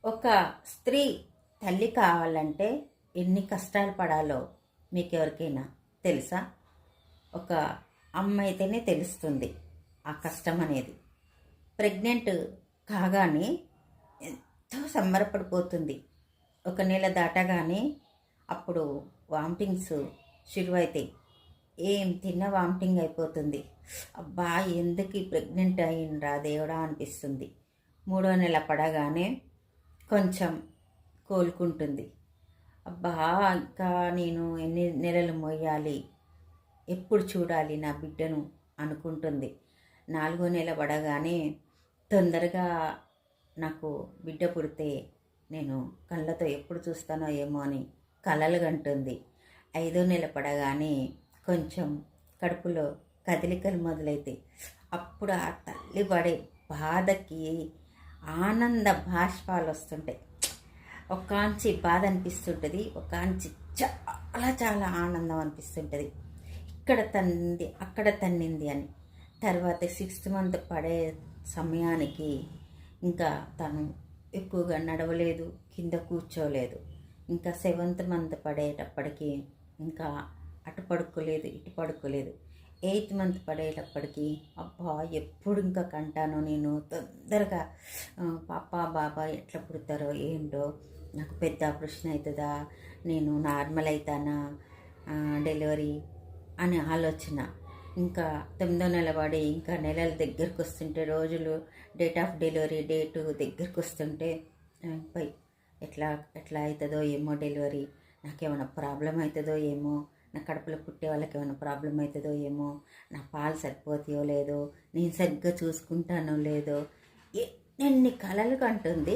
ఒక స్త్రీ తల్లి కావాలంటే ఎన్ని కష్టాలు పడాలో మీకు ఎవరికైనా తెలుసా? ఒక అమ్మ అయితేనే తెలుస్తుంది ఆ కష్టం అనేది. ప్రెగ్నెంట్ కాగానే ఎంతో సంబరపడిపోతుంది. ఒక నెల దాటగానే అప్పుడు వామిటింగ్స్ శురువైతాయి. ఏం తిన్న వామిటింగ్ అయిపోతుంది. అబ్బా, ఎందుకు ఈ ప్రెగ్నెంట్ అయిండ్రా దేవుడా అనిపిస్తుంది. 3వ నెల పడగానే కొంచెం కోలుకుంటుంది. అబ్బా, ఇంకా నేను ఎన్ని నెలలు మోయాలి, ఎప్పుడు చూడాలి నా బిడ్డను అనుకుంటుంది. 4వ నెల పడగానే తొందరగా నాకు బిడ్డ పుడితే నేను కళ్ళతో ఎప్పుడు చూస్తానో ఏమో అని కలలు కంటుంది. 5వ నెల పడగానే కొంచెం కడుపులో కదలికలు మొదలైతే అప్పుడు ఆ తల్లి పడే బాధకి ఆనంద భాష్పాలు వస్తుంటాయి. ఒకాంచి బాధ అనిపిస్తుంటుంది, ఒకాంచి చాలా చాలా ఆనందం అనిపిస్తుంటుంది. ఇక్కడ తన్నింది అక్కడ తన్నింది అని. తర్వాత 6th మంత్ పడే సమయానికి ఇంకా తను ఎక్కువగా నడవలేదు, కింద కూర్చోలేదు. ఇంకా 7th మంత్ పడేటప్పటికి ఇంకా అటు పడుకోలేదు, ఇటు పడుకోలేదు. 8th మంత్ పడేటప్పటికి అబ్బా, ఎప్పుడు ఇంకా కంటానో నేను, తొందరగా పాప బాబా ఎట్లా పుడతారో ఏంటో, నాకు పెద్ద ఆపరేషన్ అవుతుందా, నేను నార్మల్ అవుతానా డెలివరీ అనే ఆలోచన. ఇంకా 9వ నెల పడి ఇంకా నెలలు దగ్గరకు వస్తుంటే, రోజులు డేట్ ఆఫ్ డెలివరీ డేటు దగ్గరకు వస్తుంటే పై ఎట్లా ఎట్లా అవుతుందో ఏమో డెలివరీ, నాకేమైనా ప్రాబ్లం అవుతుందో ఏమో, నా కడుపులో పుట్టే వాళ్ళకి ఏమైనా ప్రాబ్లం అవుతుందో ఏమో, నా పాలు సరిపోతాయో లేదో, నేను సరిగ్గా చూసుకుంటానో లేదో, ఎన్ని కలలు కంటుంది.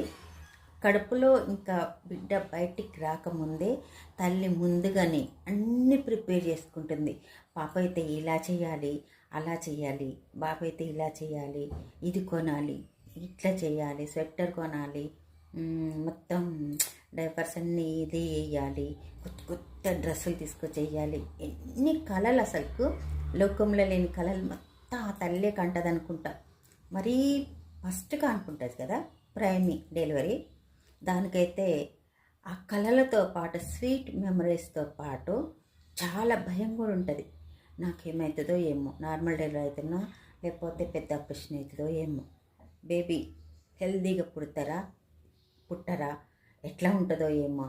కడుపులో ఇంకా బిడ్డ బయటికి రాకముందే తల్లి ముందుగానే అన్నీ ప్రిపేర్ చేసుకుంటుంది. పాప అయితే ఇలా చేయాలి, అలా చేయాలి, బాబు అయితే ఇలా చేయాలి, ఇది కొనాలి, ఇట్లా చేయాలి, స్వెటర్ కొనాలి, మొత్తం డైపర్స్ అన్నీ ఇది వేయాలి, కొత్త కొత్త డ్రెస్సులు తీసుకొచ్చేయాలి. ఎన్ని కళలు, అసలుకు లోకంలో లేని కళలు మొత్తం ఆ తల్లే కంటది అనుకుంటా. మరీ ఫస్ట్గా అనుకుంటుంది కదా ప్రైమీ డెలివరీ. దానికైతే ఆ కళలతో పాటు స్వీట్ మెమరీస్తో పాటు చాలా భయం కూడా ఉంటుంది. నాకేమవుతుందో ఏమో, నార్మల్ డెలివరీ అవుతున్నా లేకపోతే పెద్ద ఆపరేషన్ అవుతుందో ఏమో, బేబీ హెల్దీగా పుట్టరా, ఎట్లా ఉంటుందో ఏమో.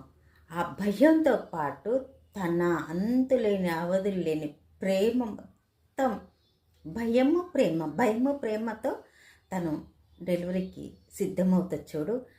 ఆ భయంతో పాటు తన అంతులేని అవధులు లేని ప్రేమ, మొత్తం భయము ప్రేమతో తను డెలివరీకి సిద్ధమవుతుంది చూడు.